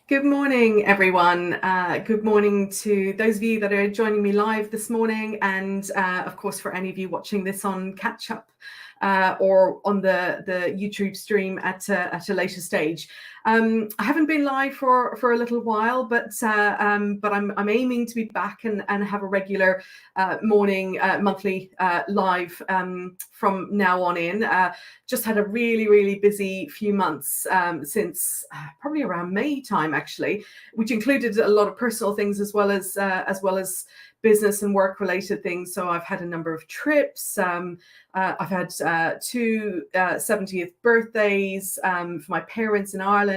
Good morning, everyone. Good morning to those of you that are joining me live this morning, and of course, for any of you watching this on catch up or on the YouTube stream at a later stage. I haven't been live for a little while, but I'm aiming to be back and have a regular morning monthly live from now on in. Just had a really busy few months since probably around May time, actually, which included a lot of personal things as well as business and work related things. So I've had a number of trips. I've had two 70th birthdays for my parents in Ireland.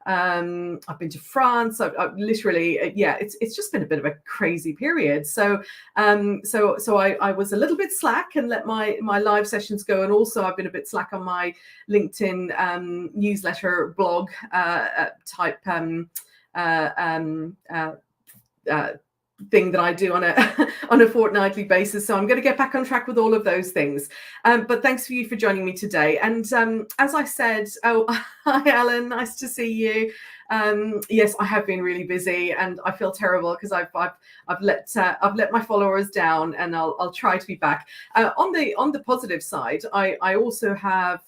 I've been to France. I've literally, it's just been a bit of a crazy period. So I was a little bit slack and let my live sessions go, and also I've been a bit slack on my LinkedIn newsletter blog type thing that I do on a fortnightly basis. So I'm going to get back on track with all of those things. But thanks for you for joining me today. And as I said, hi Alan, nice to see you. Yes, I have been really busy, and I feel terrible because I've let my followers down, and I'll try to be back. On the positive side, I also have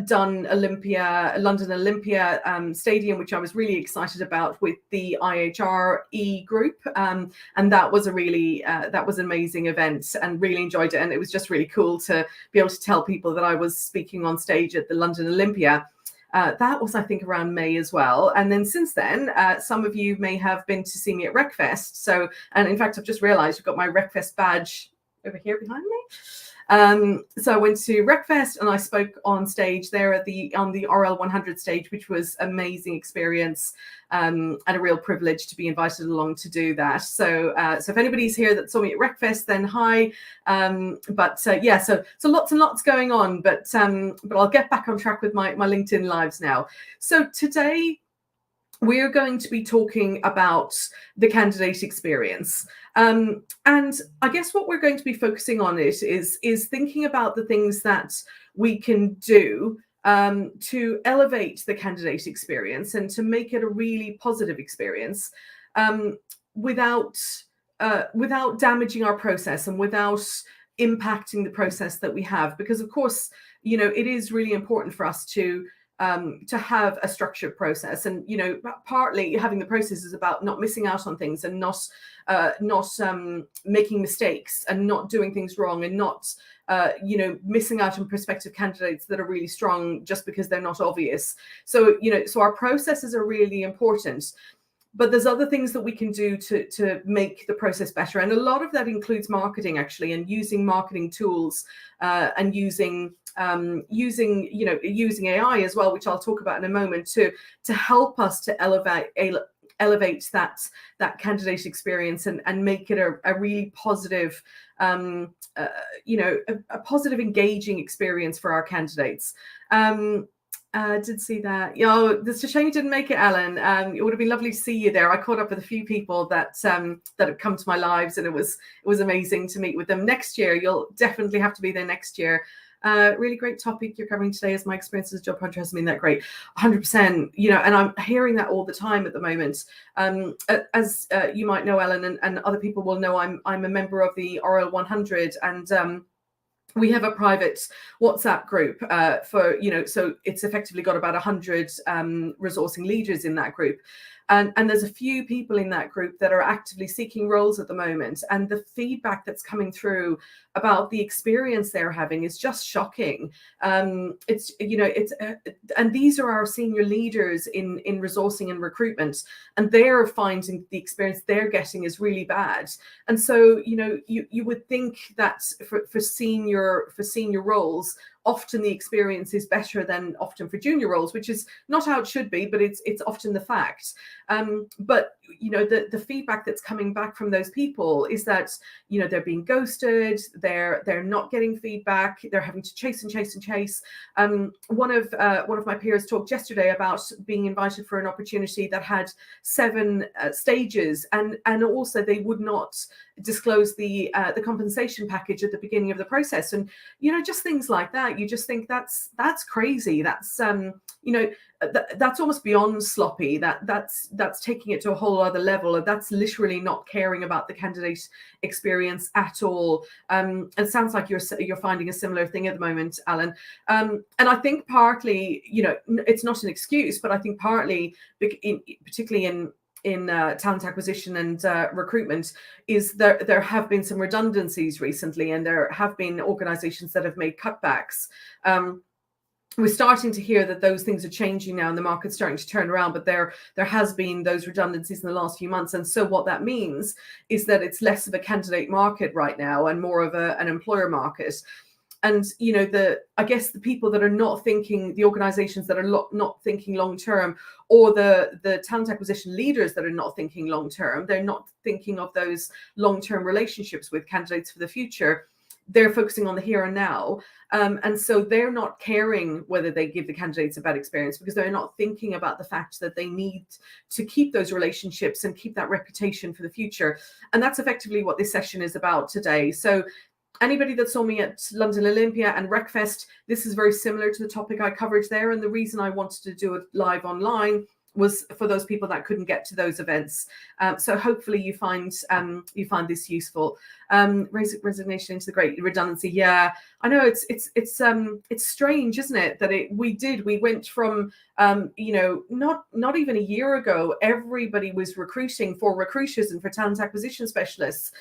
done London Olympia Stadium, which I was really excited about with the IHRE group, and that was that was an amazing event, and really enjoyed it. And it was just really cool to be able to tell people that I was speaking on stage at the London Olympia. That was, I think, around May as well. And then since then, some of you may have been to see me at RecFest. So, and in fact, I've just realized you've got my RecFest badge over here behind me. So I went to RecFest and I spoke on stage there on the RL 100 stage, which was an amazing experience, and a real privilege to be invited along to do that. So if anybody's here that saw me at RecFest, then hi. So lots and lots going on, but I'll get back on track with my LinkedIn lives now. So today we're going to be talking about the candidate experience. And I guess what we're going to be focusing on is thinking about the things that we can do to elevate the candidate experience and to make it a really positive experience without damaging our process and without impacting the process that we have. Because of course, it is really important for us to have a structured process, and partly having the process is about not missing out on things and not making mistakes and not doing things wrong and not missing out on prospective candidates that are really strong just because they're not obvious. So our processes are really important. But there's other things that we can do to make the process better. And a lot of that includes marketing, actually, and using marketing tools and using AI as well, which I'll talk about in a moment, to help us to elevate that candidate experience and make it a really positive, a positive, engaging experience for our candidates. Did see that. It's a shame you didn't make it, Alan. It would have been lovely to see you there. I caught up with a few people that have come to my lives, and it was amazing to meet with them. Next year, you'll definitely have to be there next year. Really great topic you're covering today. As my experience as a job hunter hasn't been that great. 100%. And I'm hearing that all the time at the moment. As you might know, Ellen, and other people will know, I'm a member of the RL 100, and we have a private WhatsApp group so it's effectively got about 100 resourcing leaders in that group. And there's a few people in that group that are actively seeking roles at the moment. And the feedback that's coming through about the experience they're having is just shocking. And these are our senior leaders in resourcing and recruitment, and they're finding the experience they're getting is really bad. And so, you would think that for senior roles, often the experience is better than often for junior roles, which is not how it should be, but it's often the fact. But the feedback that's coming back from those people is that they're being ghosted, they're not getting feedback, they're having to chase. One of my peers talked yesterday about being invited for an opportunity that had 7 stages, and also they would not disclose the compensation package at the beginning of the process, and just things like that. about, you just think that's crazy. That's that's almost beyond sloppy. That's taking it to a whole other level. That's literally not caring about the candidate experience at all. It sounds like you're finding a similar thing at the moment, Alan. And I think partly, it's not an excuse, but I think partly, particularly in talent acquisition and recruitment, is there have been some redundancies recently, and there have been organizations that have made cutbacks. We're starting to hear that those things are changing now and the market's starting to turn around, but there has been those redundancies in the last few months. And so what that means is that it's less of a candidate market right now and more of an employer market. And, I guess the people that are not thinking, the organizations that are not thinking long term, or the talent acquisition leaders that are not thinking long term, they're not thinking of those long term relationships with candidates for the future. They're focusing on the here and now. And so they're not caring whether they give the candidates a bad experience, because they're not thinking about the fact that they need to keep those relationships and keep that reputation for the future. And that's effectively what this session is about today. So anybody that saw me at London Olympia and Recfest, this is very similar to the topic I covered there. And the reason I wanted to do it live online was for those people that couldn't get to those events. So hopefully you find this useful. Resignation into the great redundancy. Yeah, I know it's strange, isn't it, that we went from not even a year ago, everybody was recruiting for recruiters and for talent acquisition specialists.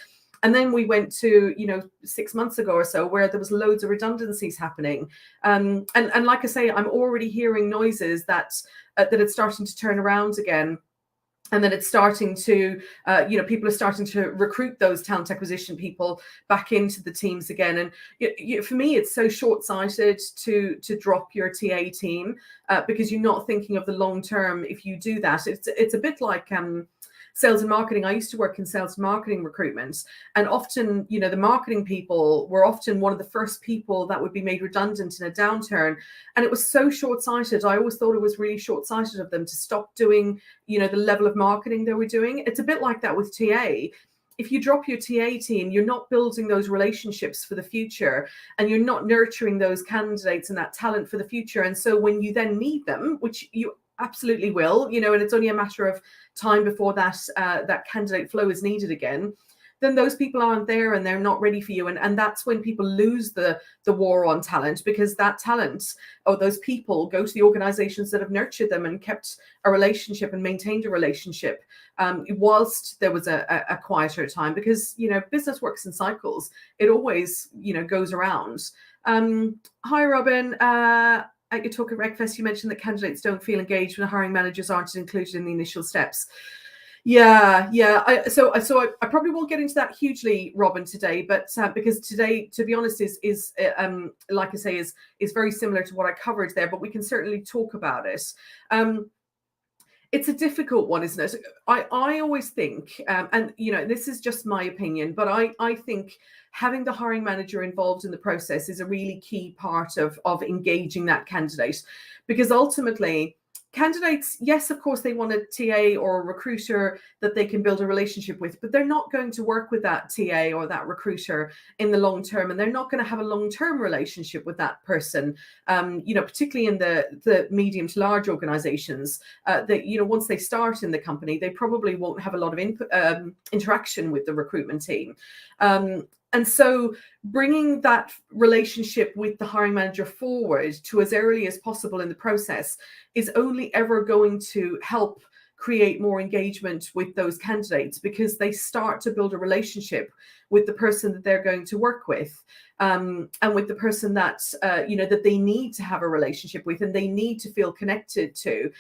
And then we went to, 6 months ago or so, where there was loads of redundancies happening. And like I say, I'm already hearing noises that it's starting to turn around again. And then it's starting to, people are starting to recruit those talent acquisition people back into the teams again. And for me, it's so short-sighted to drop your TA team because you're not thinking of the long term. If you do that, it's a bit like sales and marketing. I used to work in sales and marketing recruitment, and often, the marketing people were often one of the first people that would be made redundant in a downturn. And it was so short-sighted. I always thought it was really short-sighted of them to stop doing, the level of marketing they were doing. It's a bit like that with TA. If you drop your TA team, you're not building those relationships for the future, and you're not nurturing those candidates and that talent for the future. And so when you then need them, which you absolutely will, and it's only a matter of time before that candidate flow is needed again, then those people aren't there and they're not ready for you. And that's when people lose the war on talent, because that talent or those people go to the organizations that have nurtured them and kept a relationship and maintained a relationship whilst there was a quieter time, because, business works in cycles. It always, goes around. Hi, Robin. At your talk at Recfest, you mentioned that candidates don't feel engaged when hiring managers aren't included in the initial steps. Yeah. So I probably won't get into that hugely, Robin, today, but because today, to be honest, is like I say, is very similar to what I covered there. But we can certainly talk about it. It's a difficult one, isn't it? I always think, and this is just my opinion, but I think having the hiring manager involved in the process is a really key part of engaging that candidate, because ultimately candidates, yes, of course, they want a TA or a recruiter that they can build a relationship with, but they're not going to work with that TA or that recruiter in the long term, and they're not going to have a long-term relationship with that person. Particularly in the medium to large organizations, that once they start in the company, they probably won't have a lot of interaction with the recruitment team. And so bringing that relationship with the hiring manager forward to as early as possible in the process is only ever going to help create more engagement with those candidates, because they start to build a relationship with the person that they're going to work with, and with the person that that they need to have a relationship with and they need to feel connected to.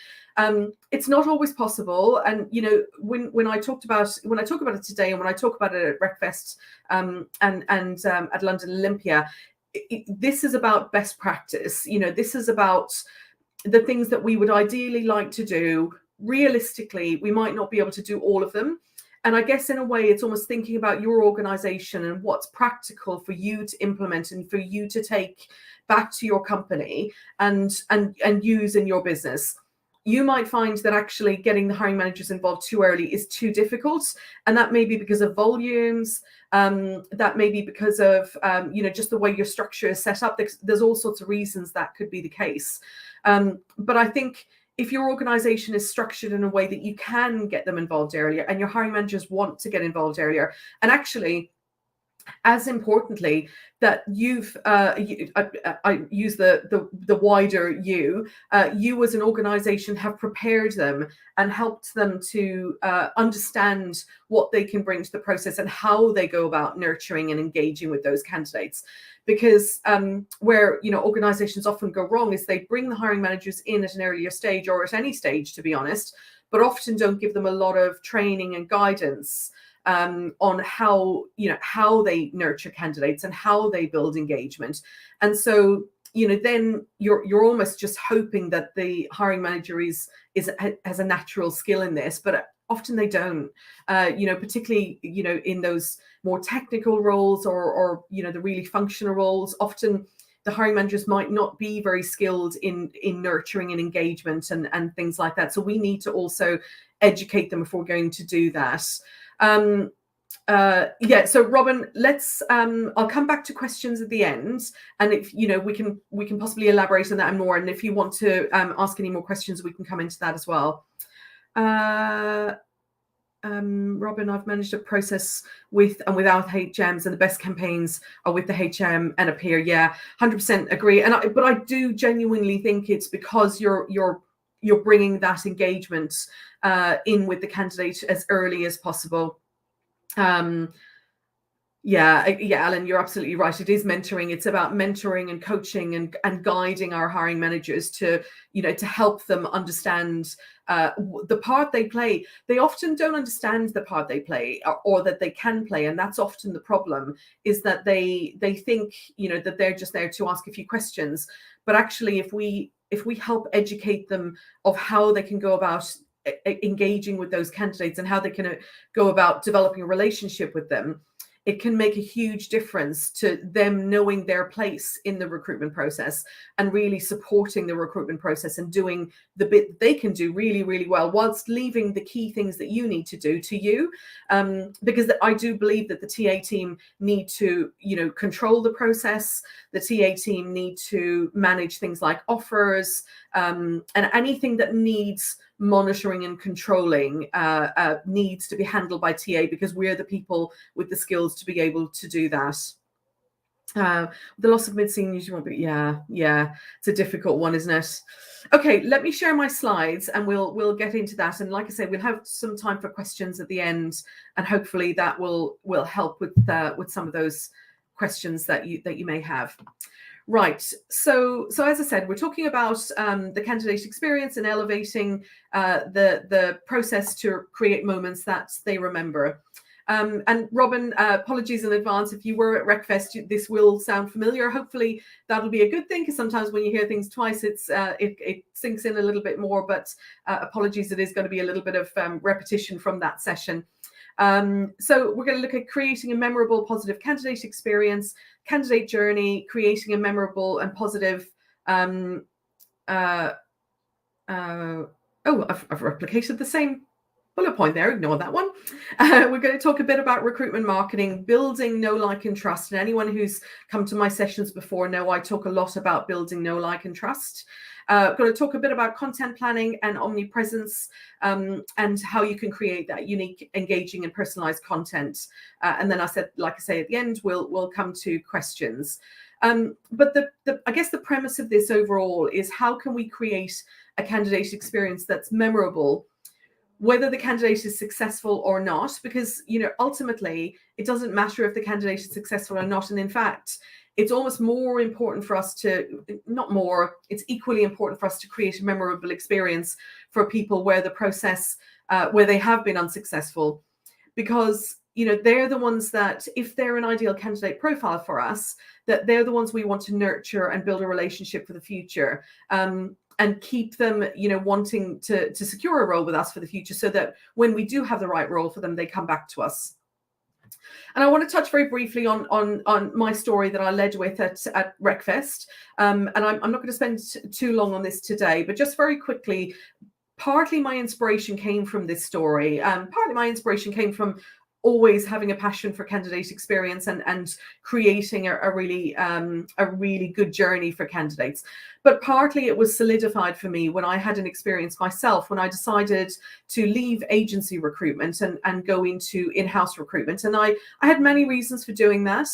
It's not always possible, and when I talk about it today, and when I talk about it at Recfest and at London Olympia, this is about best practice. This is about the things that we would ideally like to do. Realistically, we might not be able to do all of them. And I guess in a way, it's almost thinking about your organization and what's practical for you to implement and for you to take back to your company and use in your business. you might find that actually getting the hiring managers involved too early is too difficult. And that may be because of volumes, that may be because of, just the way your structure is set up. There's all sorts of reasons that could be the case. But I think if your organization is structured in a way that you can get them involved earlier, and your hiring managers want to get involved earlier, and actually, as importantly, that I use the wider you as an organization have prepared them and helped them to understand what they can bring to the process and how they go about nurturing and engaging with those candidates. Because where organizations often go wrong is they bring the hiring managers in at an earlier stage, or at any stage, to be honest, but often don't give them a lot of training and guidance on how they nurture candidates and how they build engagement. And so then you're almost just hoping that the hiring manager has a natural skill in this, but often they don't. Particularly in those more technical roles or the really functional roles, often the hiring managers might not be very skilled in nurturing and engagement and things like that. So we need to also educate them if we're going to do that. So Robin, let's I'll come back to questions at the end, and if we can possibly elaborate on that and more, and if you want to ask any more questions, we can come into that as well. Robin, I've managed a process with and without HMs, and the best campaigns are with the HM and a peer. Yeah, 100% agree. But I do genuinely think it's because you're bringing that engagement in with the candidate as early as possible. Alan, you're absolutely right. It is mentoring. It's about mentoring and coaching and guiding our hiring managers to help them understand the part they play. They often don't understand the part they play or that they can play, and that's often the problem. Is that they think that they're just there to ask a few questions, but actually, if we help educate them of how they can go about engaging with those candidates and how they can go about developing a relationship with them, it can make a huge difference to them knowing their place in the recruitment process and really supporting the recruitment process and doing the bit they can do really, really well, whilst leaving the key things that you need to do to you. Because I do believe that the TA team need to, control the process. The TA team need to manage things like offers, and anything that needs monitoring and controlling needs to be handled by TA, because we're the people with the skills to be able to do that. The loss of mid-seniors, it's a difficult one, isn't it? Okay, let me share my slides and we'll get into that. And like I say, we'll have some time for questions at the end, and hopefully that will help with some of those questions that you may have. Right. So as I said, we're talking about the candidate experience and elevating the process to create moments that they remember. And Robin, apologies in advance if you were at RecFest. This will sound familiar. Hopefully that'll be a good thing, because sometimes when you hear things twice, it sinks in a little bit more. But apologies, it is going to be a little bit of repetition from that session. So we're going to look at creating a memorable, positive candidate experience, candidate journey, creating a memorable and positive. I've replicated the same bullet point there. Ignore that one. We're going to talk a bit about recruitment marketing, building know, like, and trust. And anyone who's come to my sessions before know I talk a lot about building know, like, and trust. Going to talk a bit about content planning and omnipresence, and how you can create that unique, engaging, and personalized content. And then I say at the end, we'll come to questions. But I guess the premise of this overall is, how can we create a candidate experience that's memorable, whether the candidate is successful or not? Because ultimately it doesn't matter if the candidate is successful or not. And in fact, it's almost more important for us it's equally important for us to create a memorable experience for people where the process, where they have been unsuccessful, because they're the ones that, if they're an ideal candidate profile for us, that they're the ones we want to nurture and build a relationship for the future, and keep them, wanting to secure a role with us for the future, so that when we do have the right role for them, they come back to us. And I want to touch very briefly on my story that I led with at RecFest. And I'm not going to spend too long on this today, but just very quickly, partly my inspiration came from this story. Partly my inspiration came from always having a passion for candidate experience and creating a really good journey for candidates. But partly it was solidified for me when I had an experience myself, when I decided to leave agency recruitment and go into in-house recruitment. And I had many reasons for doing that.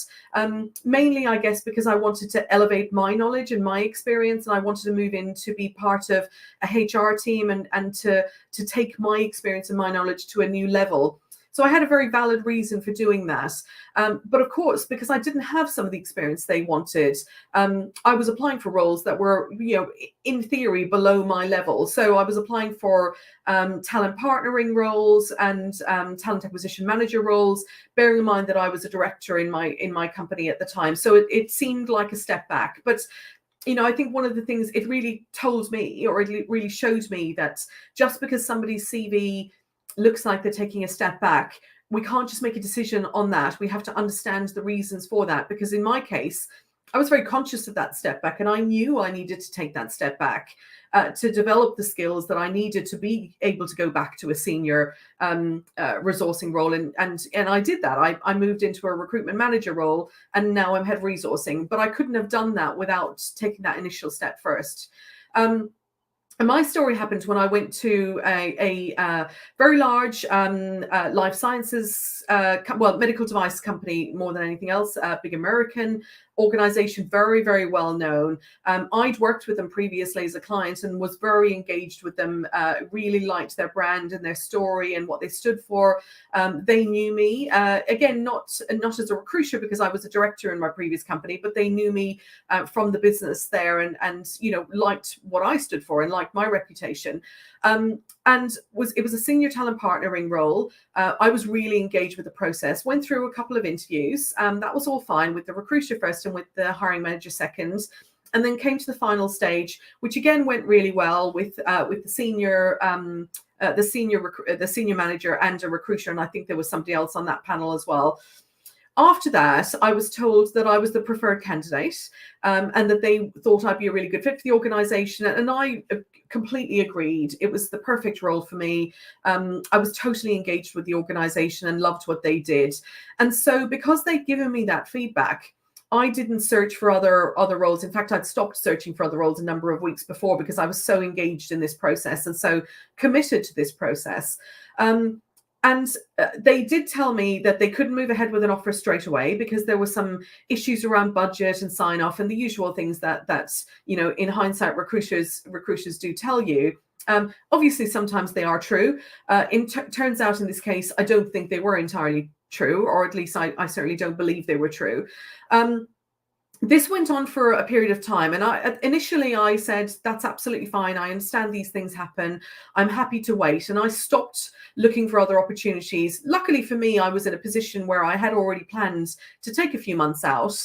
Mainly, I guess, because I wanted to elevate my knowledge and my experience, and I wanted to move in to be part of a HR team and to take my experience and my knowledge to a new level. So I had a very valid reason for doing that. But of course, because I didn't have some of the experience they wanted, I was applying for roles that were, in theory, below my level. So I was applying for talent partnering roles and talent acquisition manager roles, bearing in mind that I was a director in my company at the time. So it seemed like a step back. But I think one of the things it really told me, or it really showed me, that just because somebody's CV looks like they're taking a step back, we can't just make a decision on that. We have to understand the reasons for that, because in my case, I was very conscious of that step back, and I knew I needed to take that step back to develop the skills that I needed to be able to go back to a senior resourcing role. And I did that. I moved into a recruitment manager role, and now I'm head of resourcing, but I couldn't have done that without taking that initial step first. And my story happened when I went to a very large life sciences, medical device company more than anything else, big American organization, very, very well known. I'd worked with them previously as a client and was very engaged with them, really liked their brand and their story and what they stood for. They knew me, again, not as a recruiter because I was a director in my previous company, but they knew me from the business there and liked what I stood for and liked my reputation. And it was a senior talent partnering role. I was really engaged with the process, went through a couple of interviews. That was all fine with the recruiter first and with the hiring manager second, and then came to the final stage, which again went really well with the senior manager and a recruiter, and I think there was somebody else on that panel as well. After that, I was told that I was the preferred candidate, and that they thought I'd be a really good fit for the organization. And I completely agreed. It was the perfect role for me. I was totally engaged with the organization and loved what they did. And so because they'd given me that feedback, I didn't search for other roles. In fact, I'd stopped searching for other roles a number of weeks before because I was so engaged in this process and so committed to this process. And they did tell me that they couldn't move ahead with an offer straight away because there were some issues around budget and sign off and the usual things that in hindsight recruiters do tell you. Obviously, sometimes they are true. Turns out in this case, I don't think they were entirely true, or at least I certainly don't believe they were true. This went on for a period of time, and initially I said, that's absolutely fine. I understand these things happen. I'm happy to wait. And I stopped looking for other opportunities. Luckily for me, I was in a position where I had already planned to take a few months out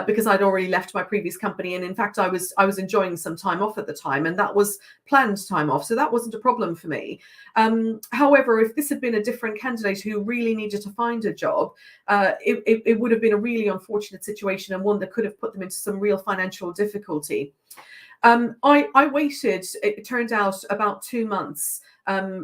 because I'd already left my previous company. And in fact, I was enjoying some time off at the time, and that was planned time off. So that wasn't a problem for me. However, if this had been a different candidate who really needed to find a job, it would have been a really unfortunate situation, and one that could have put them into some real financial difficulty. I waited, it turned out, about 2 months,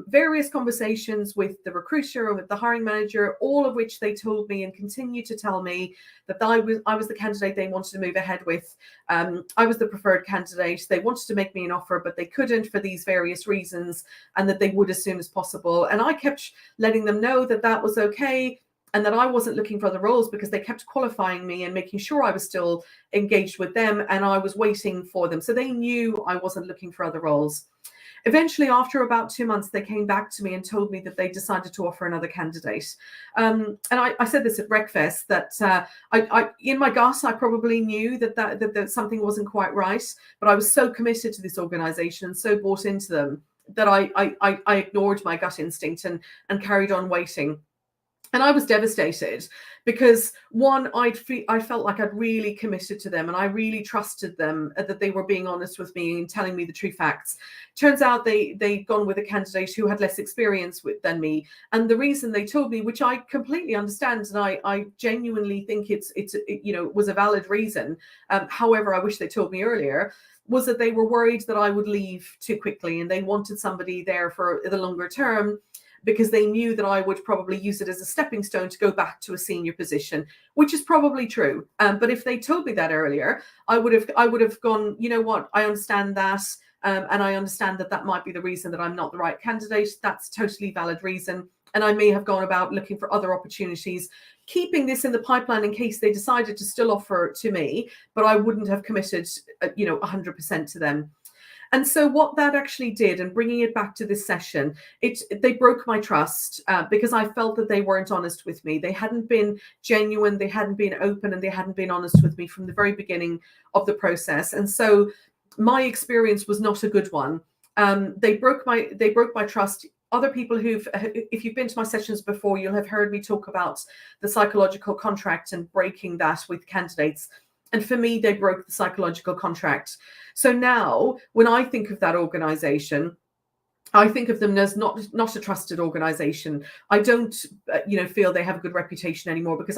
various conversations with the recruiter and with the hiring manager, all of which they told me and continued to tell me that I was the candidate they wanted to move ahead with. I was the preferred candidate. They wanted to make me an offer, but they couldn't for these various reasons, and that they would as soon as possible. And I kept letting them know that that was okay, and that I wasn't looking for other roles because they kept qualifying me and making sure I was still engaged with them, and I was waiting for them. So they knew I wasn't looking for other roles. Eventually, after about 2 months, they came back to me and told me that they decided to offer another candidate. And I said this at Breakfast, that I in my gut, I probably knew that something wasn't quite right, but I was so committed to this organization and so bought into them that I ignored my gut instinct and carried on waiting. And I was devastated because, one, I felt like I'd really committed to them and I really trusted them, that they were being honest with me and telling me the true facts. Turns out they'd gone with a candidate who had less experience than me. And the reason they told me, which I completely understand, and I genuinely think it was a valid reason. However, I wish they told me earlier, was that they were worried that I would leave too quickly, and they wanted somebody there for the longer term, because they knew that I would probably use it as a stepping stone to go back to a senior position, which is probably true. But if they told me that earlier, I would have gone, you know what, I understand that. And I understand that that might be the reason that I'm not the right candidate. That's a totally valid reason. And I may have gone about looking for other opportunities, keeping this in the pipeline in case they decided to still offer to me, but I wouldn't have committed, 100% to them. And so what that actually did, and bringing it back to this session, they broke my trust, because I felt that they weren't honest with me. They hadn't been genuine, they hadn't been open, and they hadn't been honest with me from the very beginning of the process. And so my experience was not a good one. They broke my trust. Other people if you've been to my sessions before, you'll have heard me talk about the psychological contract and breaking that with candidates. And for me, they broke the psychological contract. So now when I think of that organization, I think of them as not a trusted organization. I don't, feel they have a good reputation anymore, because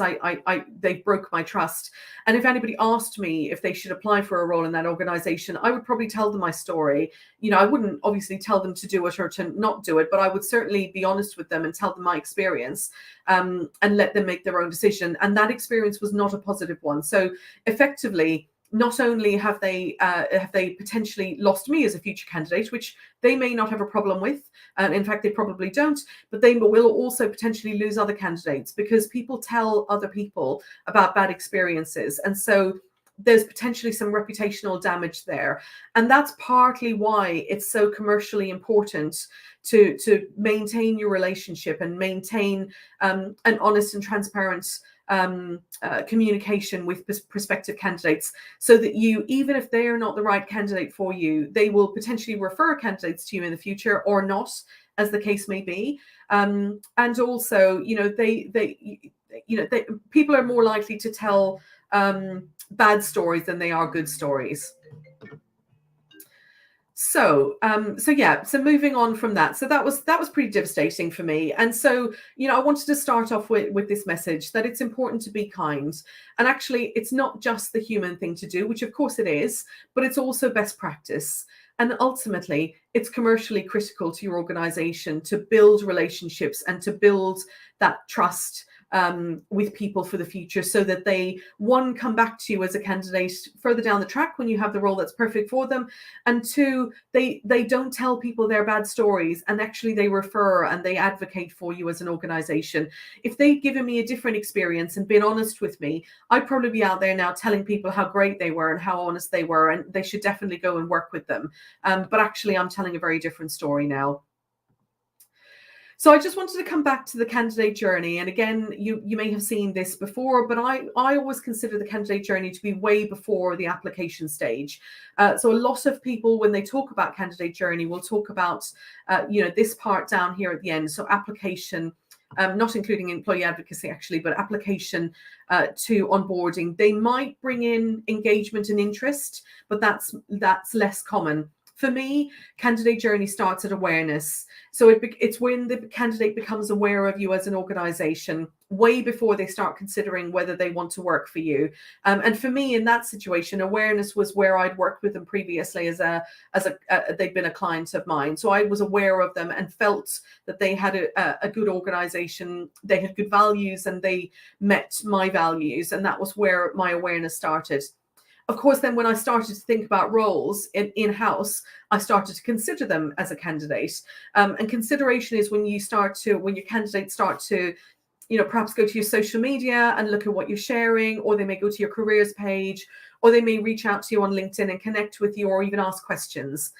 they broke my trust. And if anybody asked me if they should apply for a role in that organization, I would probably tell them my story. I wouldn't obviously tell them to do it or to not do it, but I would certainly be honest with them and tell them my experience, and let them make their own decision. And that experience was not a positive one. So effectively, not only have they potentially lost me as a future candidate, which they may not have a problem with, and in fact they probably don't, but they will also potentially lose other candidates, because people tell other people about bad experiences, and so there's potentially some reputational damage there. And that's partly why it's so commercially important to maintain your relationship and maintain an honest and transparent communication with prospective candidates, so that even if they are not the right candidate for you, they will potentially refer candidates to you in the future, or not, as the case may be. And also, people are more likely to tell bad stories than they are good stories. So moving on from that. So that was pretty devastating for me. And so, I wanted to start off with this message that it's important to be kind. And actually, it's not just the human thing to do, which of course it is, but it's also best practice. And ultimately, it's commercially critical to your organization to build relationships and to build that trust with people for the future, so that they, one, come back to you as a candidate further down the track when you have the role that's perfect for them, and two, they don't tell people their bad stories, and actually they refer and they advocate for you as an organization. If they'd given me a different experience and been honest with me, I'd probably be out there now telling people how great they were and how honest they were, and they should definitely go and work with them. But actually, I'm telling a very different story now. So I just wanted to come back to the candidate journey. And again, you may have seen this before, but I always consider the candidate journey to be way before the application stage. So a lot of people, when they talk about candidate journey, will talk about, this part down here at the end. So application, not including employee advocacy actually, but application to onboarding. They might bring in engagement and interest, but that's less common. For me, candidate journey starts at awareness. So it's when the candidate becomes aware of you as an organization, way before they start considering whether they want to work for you. And for me, in that situation, awareness was where I'd worked with them previously as they'd been a client of mine. So I was aware of them and felt that they had a good organization, they had good values, and they met my values. And that was where my awareness started. Of course, then when I started to think about roles in-house, I started to consider them as a candidate. And consideration is when your candidates start to, perhaps go to your social media and look at what you're sharing, or they may go to your careers page, or they may reach out to you on LinkedIn and connect with you, or even ask questions.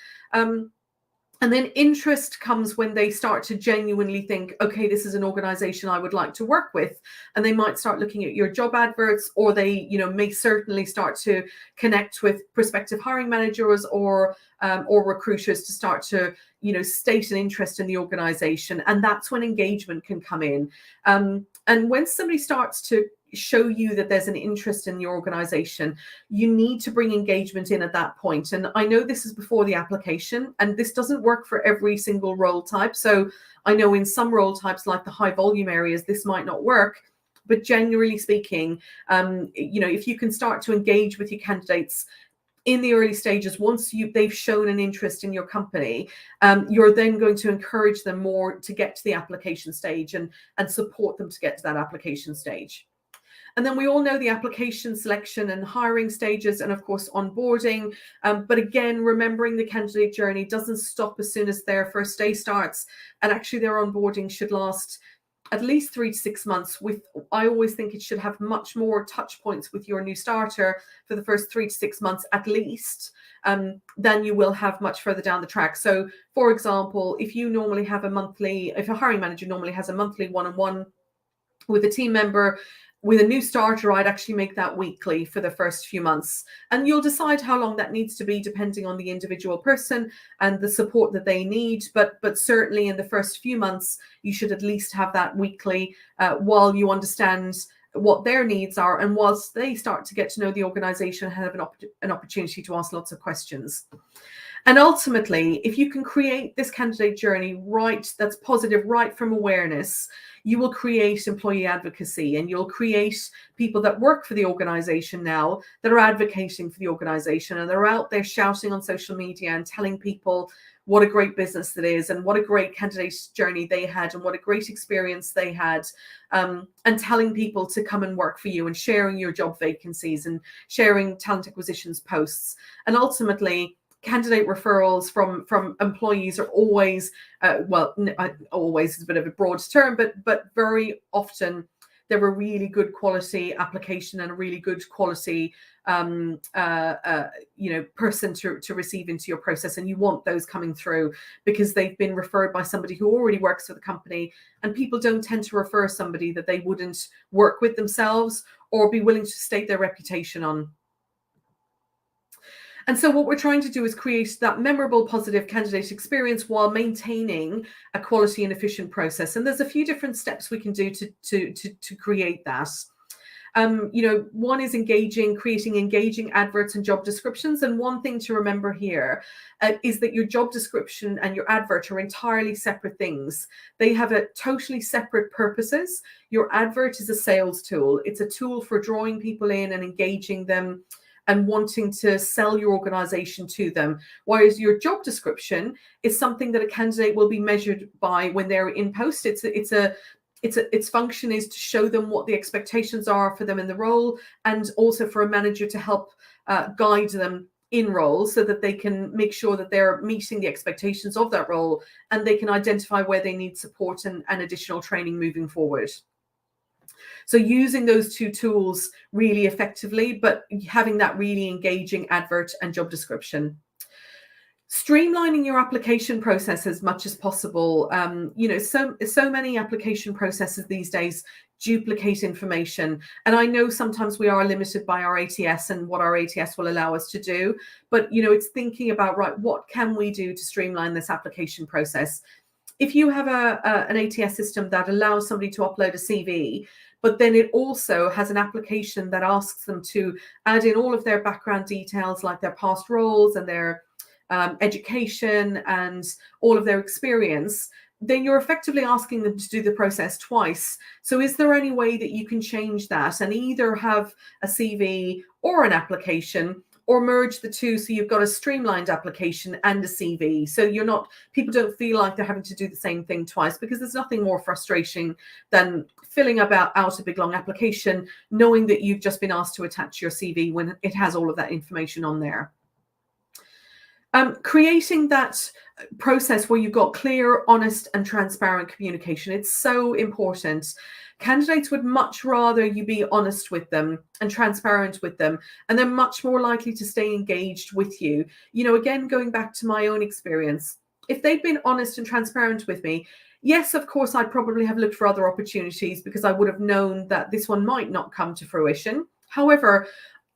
And then interest comes when they start to genuinely think, okay, this is an organization I would like to work with. And they might start looking at your job adverts, or they, may certainly start to connect with prospective hiring managers or recruiters to start to, state an interest in the organization. And that's when engagement can come in. And when somebody starts to show you that there's an interest in your organization, you need to bring engagement in at that point. And I know this is before the application, and this doesn't work for every single role type. So I know in some role types, like the high volume areas, this might not work. But generally speaking, if you can start to engage with your candidates in the early stages, once they've shown an interest in your company, you're then going to encourage them more to get to the application stage and support them to get to that application stage. And then we all know the application, selection and hiring stages, and of course onboarding. But again, remembering the candidate journey doesn't stop as soon as their first day starts, and actually their onboarding should last at least 3 to 6 months. I always think it should have much more touch points with your new starter for the first 3 to 6 months at least, than you will have much further down the track. So for example, if a hiring manager normally has a monthly one-on-one with a team member, with a new starter, I'd actually make that weekly for the first few months. And you'll decide how long that needs to be depending on the individual person and the support that they need. But certainly in the first few months, you should at least have that weekly while you understand what their needs are, and whilst they start to get to know the organization and have an opportunity to ask lots of questions. And ultimately, if you can create this candidate journey that's positive right from awareness, you will create employee advocacy, and you'll create people that work for the organization now that are advocating for the organization, and they're out there shouting on social media and telling people what a great business it is, and what a great candidate journey they had, and what a great experience they had, and telling people to come and work for you, and sharing your job vacancies and sharing talent acquisitions posts. And ultimately, candidate referrals from employees are always, always is a bit of a broad term, but very often they're a really good quality application and a really good quality person to receive into your process. And you want those coming through because they've been referred by somebody who already works for the company, and people don't tend to refer somebody that they wouldn't work with themselves or be willing to stake their reputation on. And so what we're trying to do is create that memorable, positive candidate experience while maintaining a quality and efficient process. And there's a few different steps we can do to create that. One is creating engaging adverts and job descriptions. And one thing to remember here is that your job description and your advert are entirely separate things. They have a totally separate purposes. Your advert is a sales tool. It's a tool for drawing people in and engaging them and wanting to sell your organization to them. Whereas your job description is something that a candidate will be measured by when they're in post. Its function is to show them what the expectations are for them in the role, and also for a manager to help guide them in role so that they can make sure that they're meeting the expectations of that role, and they can identify where they need support and additional training moving forward. So using those two tools really effectively, but having that really engaging advert and job description. Streamlining your application process as much as possible. So many application processes these days duplicate information. And I know sometimes we are limited by our ATS and what our ATS will allow us to do. But, it's thinking about, right, what can we do to streamline this application process? If you have an ATS system that allows somebody to upload a CV, but then it also has an application that asks them to add in all of their background details, like their past roles and their education and all of their experience, then you're effectively asking them to do the process twice. So is there any way that you can change that and either have a CV or an application, or merge the two so you've got a streamlined application and a CV? So people don't feel like they're having to do the same thing twice, because there's nothing more frustrating than filling out a big long application, knowing that you've just been asked to attach your CV when it has all of that information on there. Creating that process where you've got clear, honest and transparent communication. It's so important. Candidates would much rather you be honest with them and transparent with them, and they're much more likely to stay engaged with you. Again, going back to my own experience, if they'd been honest and transparent with me, yes, of course, I'd probably have looked for other opportunities because I would have known that this one might not come to fruition. However,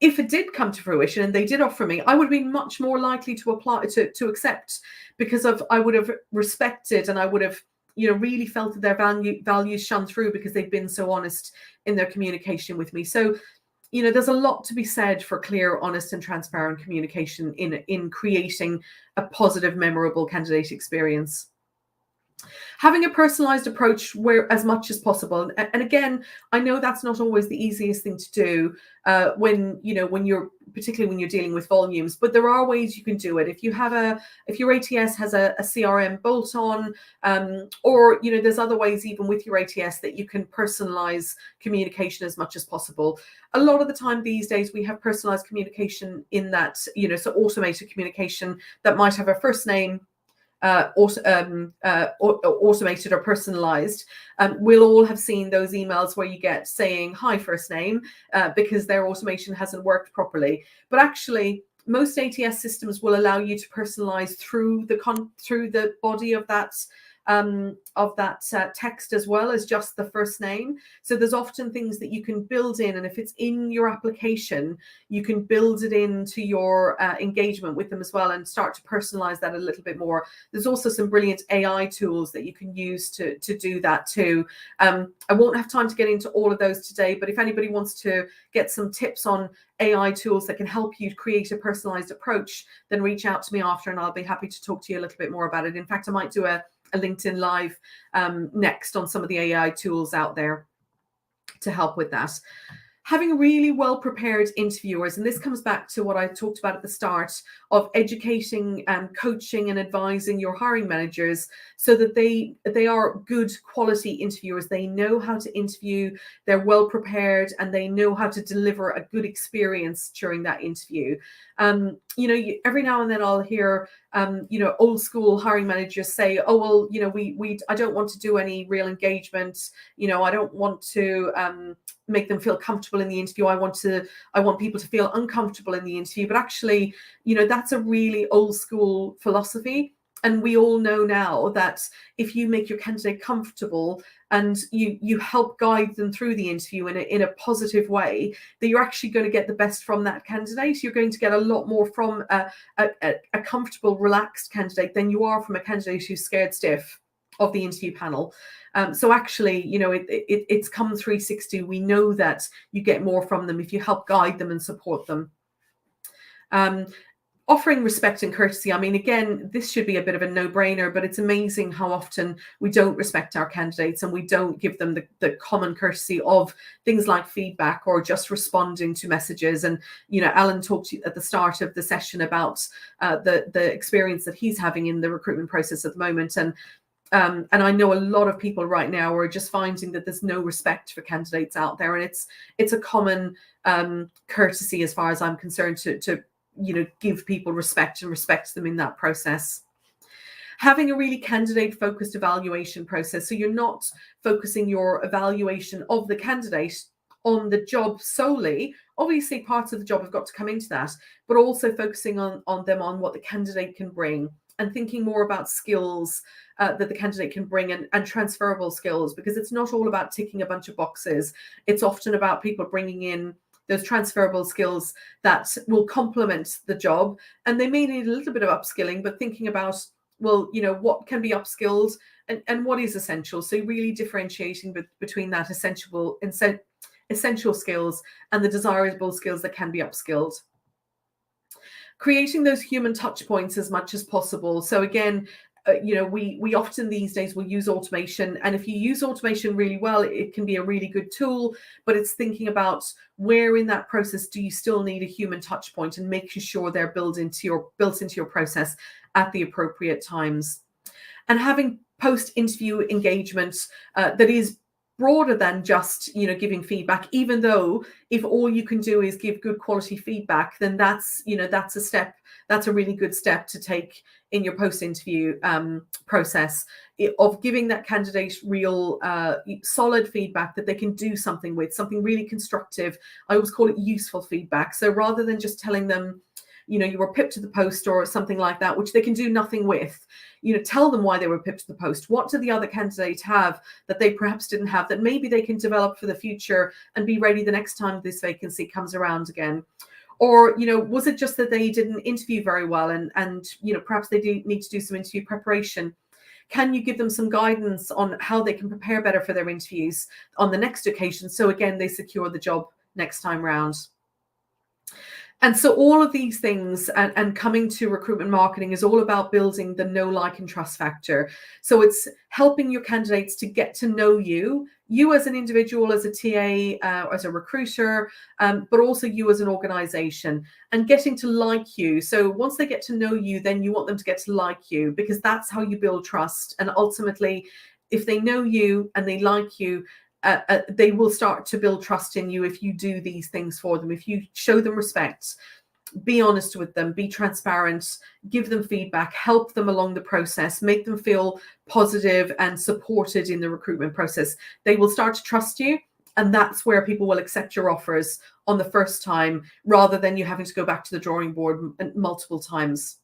if it did come to fruition and they did offer me, I would be much more likely to apply to accept, because I would have respected and I would have really felt that their values shone through because they've been so honest in their communication with me. So there's a lot to be said for clear, honest and transparent communication in creating a positive, memorable candidate experience. Having a personalized approach where as much as possible. And again, I know that's not always the easiest thing to do when you're particularly when you're dealing with volumes, but there are ways you can do it. If your ATS has a CRM bolt on, or there's other ways even with your ATS that you can personalize communication as much as possible. A lot of the time these days we have personalized communication in that, so automated communication that might have a first name, automated or personalized. We'll all have seen those emails where you get saying hi first name because their automation hasn't worked properly. But actually, most ATS systems will allow you to personalize through the body of that text as well as just the first name. So there's often things that you can build in, and if it's in your application, you can build it into your engagement with them as well and start to personalize that a little bit more. There's also some brilliant AI tools that you can use to do that too. I won't have time to get into all of those today, but if anybody wants to get some tips on AI tools that can help you create a personalized approach, then reach out to me after and I'll be happy to talk to you a little bit more about it. In fact, I might do a LinkedIn Live next on some of the AI tools out there to help with that. Having really well-prepared interviewers, and this comes back to what I talked about at the start of educating and coaching and advising your hiring managers so that they are good quality interviewers. They know how to interview, they're well-prepared, and they know how to deliver a good experience during that interview. Every now and then I'll hear old school hiring managers say, oh, well, I don't want to do any real engagement. I don't want to make them feel comfortable in the interview. I want people to feel uncomfortable in the interview. But actually, that's a really old school philosophy. And we all know now that if you make your candidate comfortable and you help guide them through the interview in a positive way, that you're actually going to get the best from that candidate. You're going to get a lot more from a comfortable, relaxed candidate than you are from a candidate who's scared stiff of the interview panel. So actually, it's come 360. We know that you get more from them if you help guide them and support them. Offering respect and courtesy. I mean, again, this should be a bit of a no-brainer, but it's amazing how often we don't respect our candidates and we don't give them the common courtesy of things like feedback or just responding to messages. And, Alan talked at the start of the session about the experience that he's having in the recruitment process at the moment. And I know a lot of people right now are just finding that there's no respect for candidates out there. And it's a common courtesy, as far as I'm concerned, to give people respect and respect them in that process. Having a really candidate focused evaluation process. So you're not focusing your evaluation of the candidate on the job solely. Obviously, parts of the job have got to come into that, but also focusing on what the candidate can bring and thinking more about skills that the candidate can bring and transferable skills, because it's not all about ticking a bunch of boxes. It's often about people bringing in those transferable skills that will complement the job. And they may need a little bit of upskilling, but thinking about, well, what can be upskilled and what is essential. So really differentiating between that essential skills and the desirable skills that can be upskilled. Creating those human touch points as much as possible. So again, we often these days will use automation, and if you use automation really well, it can be a really good tool, but it's thinking about where in that process do you still need a human touch point and making sure they're built into your process at the appropriate times. And having post-interview engagement that is broader than just giving feedback, even though if all you can do is give good quality feedback, then that's a really good step to take in your post-interview process of giving that candidate real solid feedback that they can do something with, something really constructive. I always call it useful feedback. So rather than just telling them you were pipped to the post or something like that, which they can do nothing with, tell them why they were pipped to the post. What do the other candidates have that they perhaps didn't have that maybe they can develop for the future and be ready the next time this vacancy comes around again? Or, was it just that they didn't interview very well and perhaps they do need to do some interview preparation? Can you give them some guidance on how they can prepare better for their interviews on the next occasion? So again, they secure the job next time round. And so all of these things and coming to recruitment marketing is all about building the know, like, and trust factor. So it's helping your candidates to get to know you as an individual, as a TA, as a recruiter, but also you as an organization, and getting to like you. So once they get to know you, then you want them to get to like you, because that's how you build trust. And ultimately, if they know you and they like you, they will start to build trust in you if you do these things for them. If you show them respect, be honest with them, be transparent, give them feedback, help them along the process, make them feel positive and supported in the recruitment process, they will start to trust you. And that's where people will accept your offers on the first time, rather than you having to go back to the drawing board multiple times.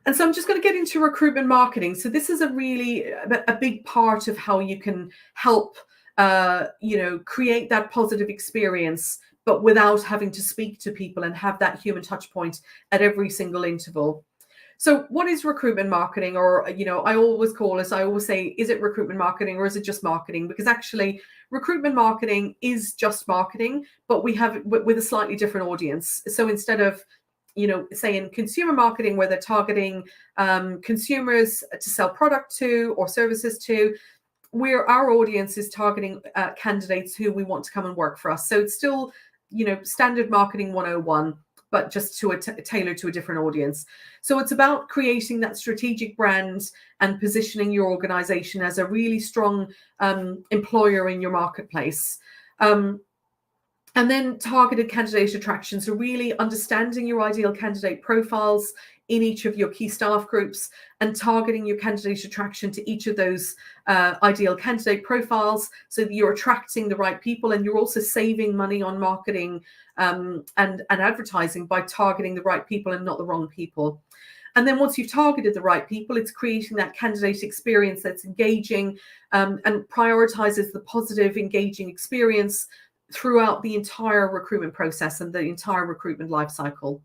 And so I'm just going to get into recruitment marketing. So this is a big part of how you can help, create that positive experience, but without having to speak to people and have that human touch point at every single interval. So what is recruitment marketing? Or, I always say, is it recruitment marketing or is it just marketing? Because actually recruitment marketing is just marketing, but we have with a slightly different audience. So instead of, say in consumer marketing, where they're targeting consumers to sell product to or services to, where our audience is targeting candidates who we want to come and work for us. So it's still, standard marketing 101, but just tailored to a different audience. So it's about creating that strategic brand and positioning your organization as a really strong employer in your marketplace. And then targeted candidate attraction. So really understanding your ideal candidate profiles in each of your key staff groups and targeting your candidate attraction to each of those ideal candidate profiles, so that you're attracting the right people, and you're also saving money on marketing and advertising by targeting the right people and not the wrong people. And then once you've targeted the right people, it's creating that candidate experience that's engaging and prioritizes the positive, engaging experience throughout the entire recruitment process and the entire recruitment lifecycle.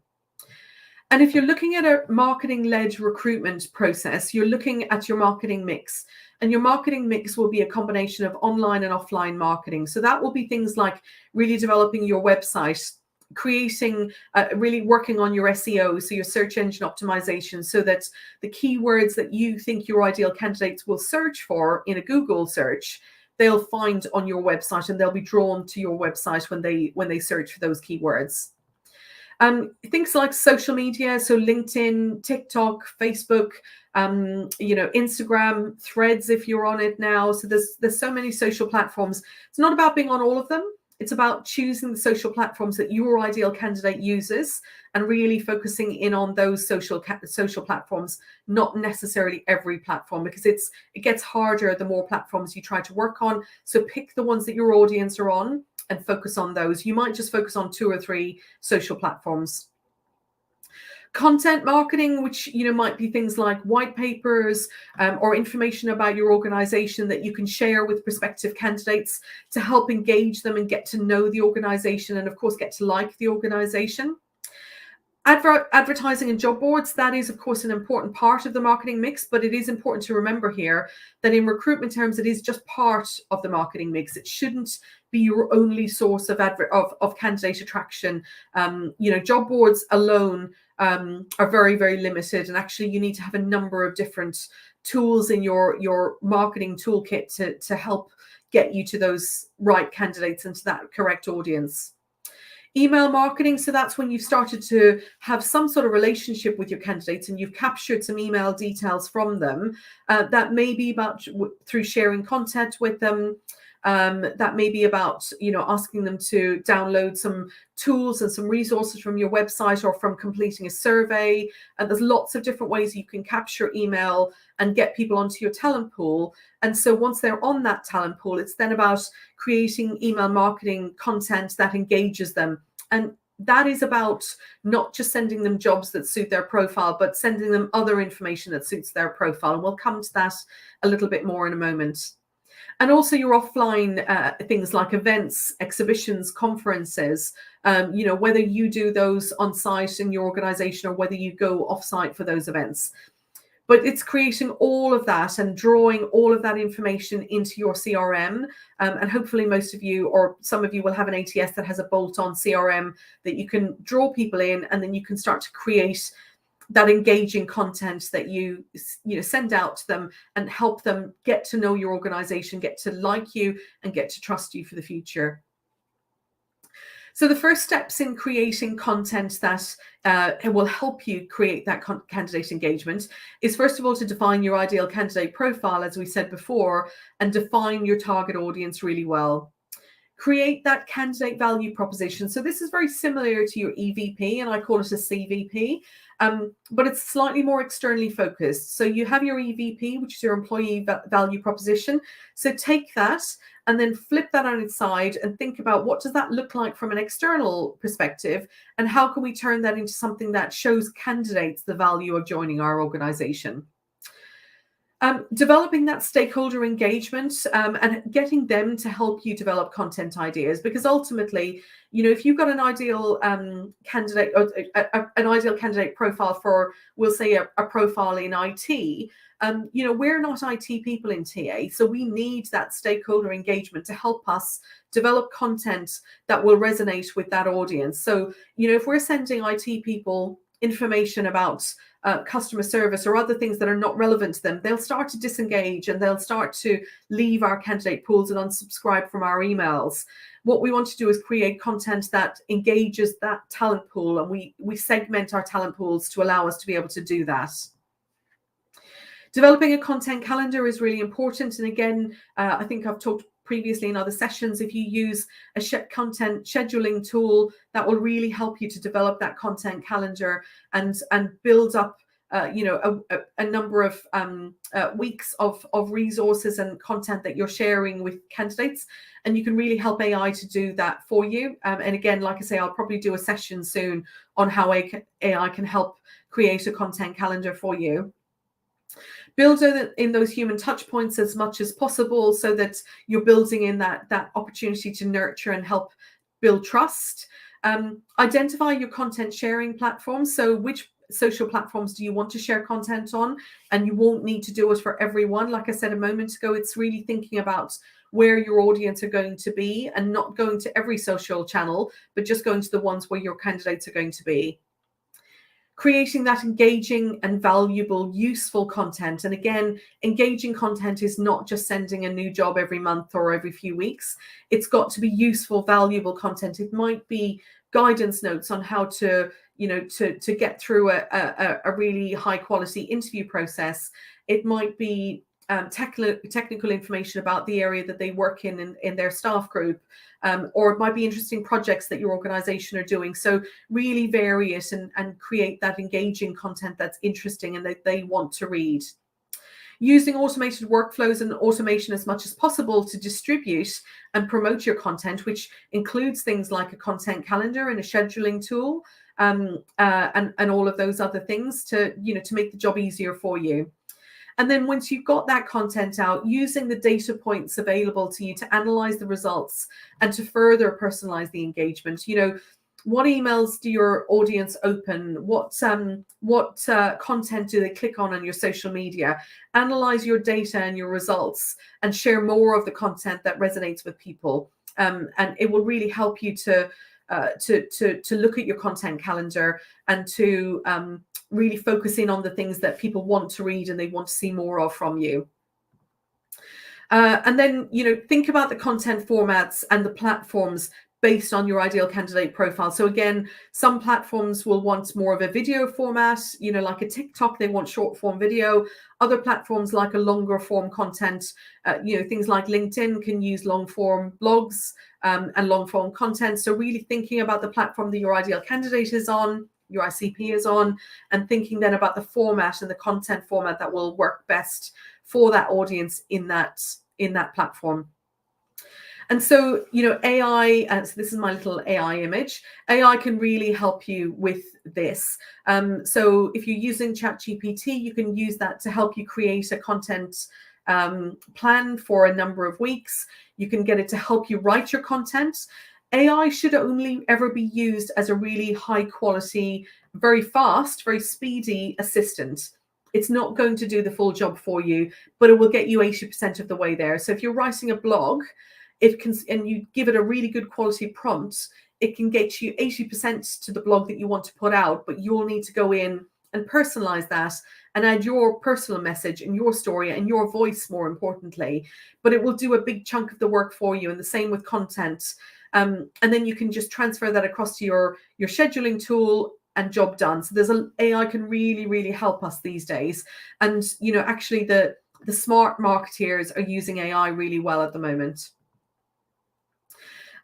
And if you're looking at a marketing-led recruitment process, you're looking at your marketing mix. And your marketing mix will be a combination of online and offline marketing. So that will be things like really developing your website, creating, really working on your SEO, so your search engine optimization, so that the keywords that you think your ideal candidates will search for in a Google search, they'll find on your website, and they'll be drawn to your website when they search for those keywords. Things like social media, so LinkedIn, TikTok, Facebook, Instagram, Threads if you're on it now. So there's so many social platforms. It's not about being on all of them. It's about choosing the social platforms that your ideal candidate uses and really focusing in on those social platforms, not necessarily every platform, because it gets harder the more platforms you try to work on. So pick the ones that your audience are on and focus on those. You might just focus on 2 or 3 social platforms. Content marketing, which might be things like white papers or information about your organization that you can share with prospective candidates to help engage them and get to know the organization, and of course get to like the organization. Advertising and job boards, that is of course an important part of the marketing mix, but it is important to remember here that in recruitment terms it is just part of the marketing mix. It shouldn't be your only source of candidate attraction. Job boards alone are very, very limited, and actually you need to have a number of different tools in your marketing toolkit to help get you to those right candidates and to that correct audience. Email marketing, so that's when you've started to have some sort of relationship with your candidates and you've captured some email details from them. That may be about through sharing content with them. That may be about, asking them to download some tools and some resources from your website or from completing a survey. And there's lots of different ways you can capture email and get people onto your talent pool. And so once they're on that talent pool, it's then about creating email marketing content that engages them. And that is about not just sending them jobs that suit their profile, but sending them other information that suits their profile. And we'll come to that a little bit more in a moment. And also your offline things like events, exhibitions, conferences, whether you do those on site in your organization or whether you go off site for those events. But it's creating all of that and drawing all of that information into your CRM. And hopefully most of you, or some of you, will have an ATS that has a bolt-on CRM that you can draw people in, and then you can start to create that engaging content that you send out to them and help them get to know your organization, get to like you, and get to trust you for the future. So the first steps in creating content that will help you create that candidate engagement is, first of all, to define your ideal candidate profile, as we said before, and define your target audience really well. Create that candidate value proposition. So this is very similar to your EVP, and I call it a CVP, but it's slightly more externally focused. So you have your EVP, which is your employee value proposition. So take that and then flip that on its side and think about, what does that look like from an external perspective, and how can we turn that into something that shows candidates the value of joining our organization. Developing that stakeholder engagement and getting them to help you develop content ideas, because ultimately, if you've got an ideal candidate, or an ideal candidate profile for, we'll say, a profile in IT, we're not IT people in TA, so we need that stakeholder engagement to help us develop content that will resonate with that audience. So, if we're sending IT people information about customer service or other things that are not relevant to them, they'll start to disengage and they'll start to leave our candidate pools and unsubscribe from our emails. What we want to do is create content that engages that talent pool, and we segment our talent pools to allow us to be able to do that. Developing a content calendar is really important. And again, I think I've talked previously in other sessions, if you use a content scheduling tool, that will really help you to develop that content calendar and build up a number of weeks of resources and content that you're sharing with candidates, and you can really help AI to do that for you. And again, like I say, I'll probably do a session soon on how AI can help create a content calendar for you. Build in those human touch points as much as possible, so that you're building in that opportunity to nurture and help build trust. Identify your content sharing platforms. So which social platforms do you want to share content on? And you won't need to do it for everyone. Like I said a moment ago, it's really thinking about where your audience are going to be, and not going to every social channel, but just going to the ones where your candidates are going to be. Creating that engaging and valuable, useful content. And again, engaging content is not just sending a new job every month or every few weeks. It's got to be useful, valuable content. It might be guidance notes on how to get through a really high quality interview process. It might be technical information about the area that they work in their staff group, or it might be interesting projects that your organization are doing. So really vary it and create that engaging content that's interesting and that they want to read. Using automated workflows and automation as much as possible to distribute and promote your content, which includes things like a content calendar and a scheduling tool, and all of those other things to make the job easier for you. And then once you've got that content out, using the data points available to you to analyze the results and to further personalize the engagement. What emails do your audience open? What content do they click on your social media? Analyze your data and your results and share more of the content that resonates with people. And it will really help you to look at your content calendar and to really focus in on the things that people want to read and they want to see more of from you. And then, think about the content formats and the platforms based on your ideal candidate profile. So again, some platforms will want more of a video format, like a TikTok, they want short form video. Other platforms like a longer form content, things like LinkedIn can use long form blogs and long form content. So really thinking about the platform that your ideal candidate is on, your ICP is on, and thinking then about the format and the content format that will work best for that audience in that platform. And so, AI, so this is my little AI image. AI can really help you with this. So if you're using ChatGPT, you can use that to help you create a content plan for a number of weeks. You can get it to help you write your content. AI should only ever be used as a really high quality, very fast, very speedy assistant. It's not going to do the full job for you, but it will get you 80% of the way there. So if you're writing a blog, it can, and you give it a really good quality prompt, it can get you 80% to the blog that you want to put out, but you'll need to go in and personalize that and add your personal message and your story and your voice, more importantly. But it will do a big chunk of the work for you, and the same with content. And then you can just transfer that across to your scheduling tool, and job done. So there's AI can really, really help us these days. And, you know, actually the smart marketeers are using AI really well at the moment.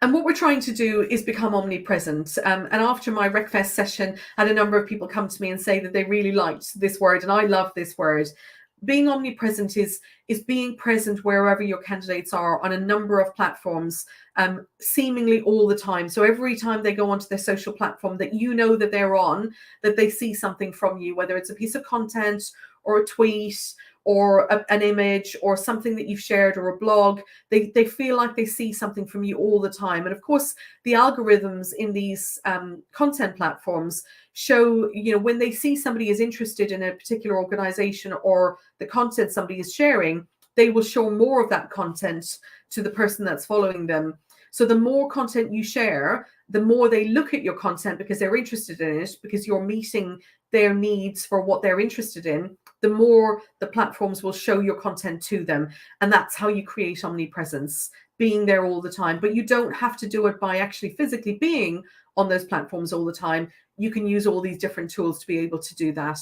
And what we're trying to do is become omnipresent. And after my RecFest session, I had a number of people come to me and say that they really liked this word, and I love this word. Being omnipresent is being present wherever your candidates are on a number of platforms, seemingly all the time. So every time they go onto their social platform that you know that they're on, that they see something from you, whether it's a piece of content or a tweet or an image or something that you've shared or a blog, they feel like they see something from you all the time. And of course, the algorithms in these content platforms show, you know, when they see somebody is interested in a particular organization or the content somebody is sharing, they will show more of that content to the person that's following them. So the more content you share, the more they look at your content because they're interested in it, because you're meeting their needs for what they're interested in, the more the platforms will show your content to them. And that's how you create omnipresence, being there all the time. But you don't have to do it by actually physically being on those platforms all the time. You can use all these different tools to be able to do that.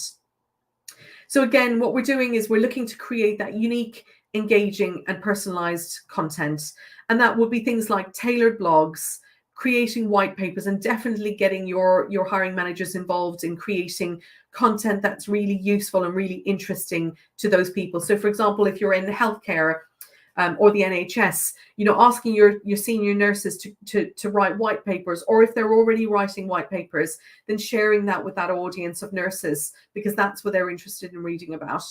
So again, what we're doing is we're looking to create that unique, engaging and personalized content. And that will be things like tailored blogs, creating white papers, and definitely getting your hiring managers involved in creating content that's really useful and really interesting to those people. So for example, if you're in healthcare or the NHS, you know, asking your senior nurses to write white papers, or if they're already writing white papers, then sharing that with that audience of nurses, because that's what they're interested in reading about.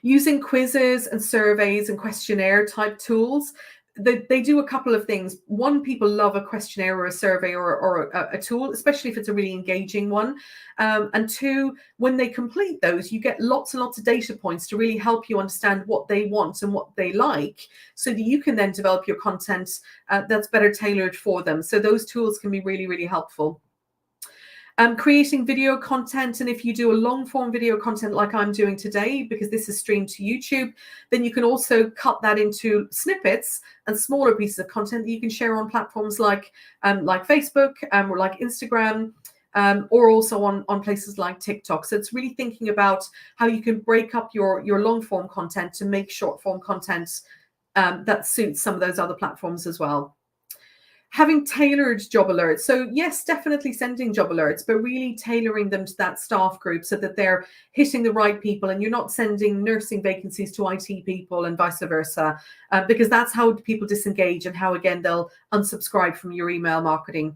Using quizzes and surveys and questionnaire type tools. They do a couple of things. One, people love a questionnaire or a survey or a tool, especially if it's a really engaging one. And two, when they complete those, you get lots and lots of data points to really help you understand what they want and what they like, so that you can then develop your content that's better tailored for them. So those tools can be really, really helpful. Creating video content, and if you do a long form video content like I'm doing today, because this is streamed to YouTube, then you can also cut that into snippets and smaller pieces of content that you can share on platforms like Facebook or like Instagram, or also on places like TikTok. So it's really thinking about how you can break up your long form content to make short form content that suits some of those other platforms as well. Having tailored job alerts. So yes, definitely sending job alerts, but really tailoring them to that staff group so that they're hitting the right people, and you're not sending nursing vacancies to IT people and vice versa, because that's how people disengage and how, again, they'll unsubscribe from your email marketing.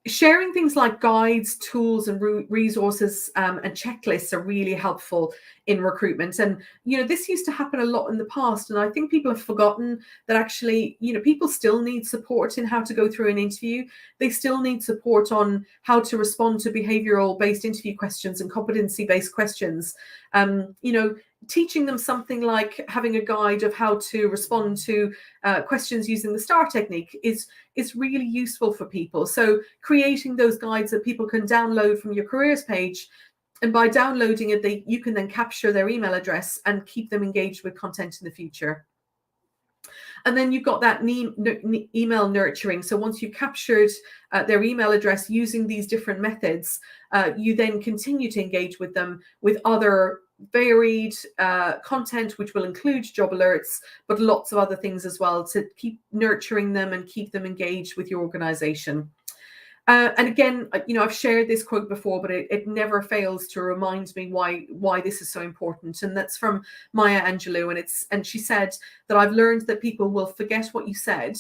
Sharing things like guides, tools, and resources and checklists are really helpful in recruitment. And, you know, this used to happen a lot in the past. And I think people have forgotten that actually, you know, people still need support in how to go through an interview. They still need support on how to respond to behavioral-based interview questions and competency-based questions. You know, teaching them something like having a guide of how to respond to questions using the STAR technique is really useful for people. So creating those guides that people can download from your careers page, and by downloading it, you can then capture their email address and keep them engaged with content in the future. And then you've got that email nurturing. So once you've captured their email address using these different methods, you then continue to engage with them with other varied content, which will include job alerts, but lots of other things as well, to keep nurturing them and keep them engaged with your organization. And again, you know, I've shared this quote before, but it never fails to remind me why this is so important. And that's from Maya Angelou. And she said that I've learned that people will forget what you said.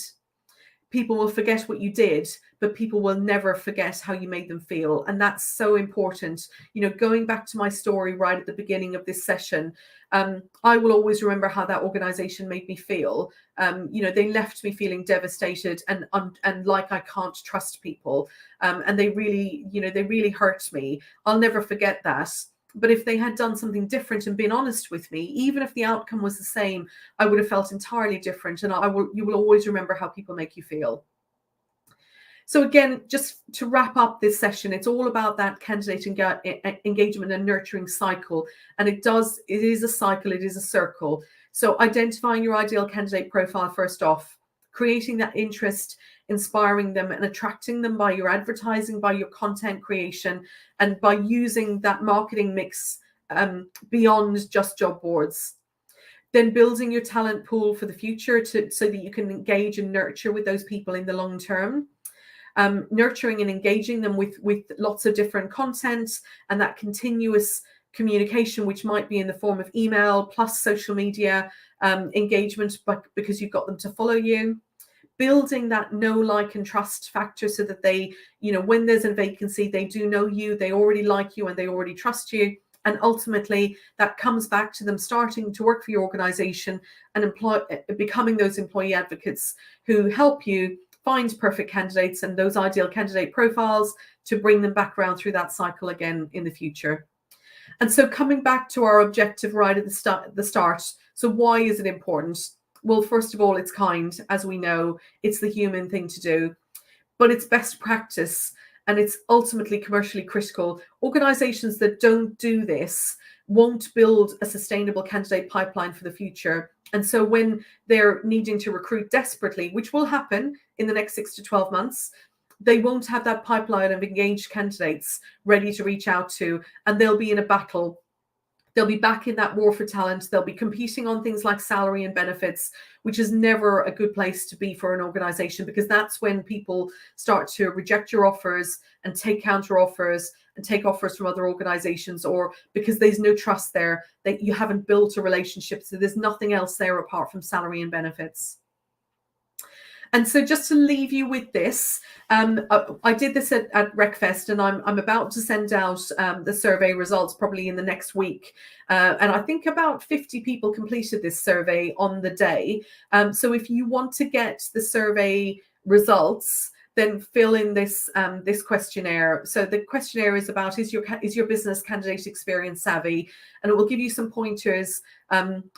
people will forget what you did, but people will never forget how you made them feel. And that's so important. You know, going back to my story right at the beginning of this session, I will always remember how that organization made me feel. You know, they left me feeling devastated and like I can't trust people. And they really, you know, they really hurt me. I'll never forget that. But if they had done something different and been honest with me, even if the outcome was the same, I would have felt entirely different. And you will always remember how people make you feel. So again, just to wrap up this session, it's all about that candidate engagement and nurturing cycle. And it is a cycle, it is a circle. So identifying your ideal candidate profile first off, creating that interest, inspiring them and attracting them by your advertising, by your content creation, and by using that marketing mix beyond just job boards. Then building your talent pool for the future so that you can engage and nurture with those people in the long term. Nurturing and engaging them with lots of different content and that continuous communication, which might be in the form of email plus social media engagement, but because you've got them to follow you. Building that know, like, and trust factor so that they, you know, when there's a vacancy, they do know you, they already like you, and they already trust you. And ultimately, that comes back to them starting to work for your organization and becoming those employee advocates who help you find perfect candidates and those ideal candidate profiles to bring them back around through that cycle again in the future. And so coming back to our objective right at the start, so why is it important? Well, first of all, it's kind, as we know, it's the human thing to do, but it's best practice and it's ultimately commercially critical. Organizations that don't do this won't build a sustainable candidate pipeline for the future. And so when they're needing to recruit desperately, which will happen in the next 6 to 12 months, they won't have that pipeline of engaged candidates ready to reach out to, and they'll be in a battle. They'll be back in that war for talent. They'll be competing on things like salary and benefits, which is never a good place to be for an organization, because that's when people start to reject your offers and take counter offers and take offers from other organizations, or because there's no trust there, that you haven't built a relationship. So there's nothing else there apart from salary and benefits. And so just to leave you with this, I did this at RecFest, and I'm about to send out the survey results probably in the next week. And I think about 50 people completed this survey on the day. So if you want to get the survey results, then fill in this this questionnaire. So the questionnaire is about, is your business candidate experience savvy? And it will give you some pointers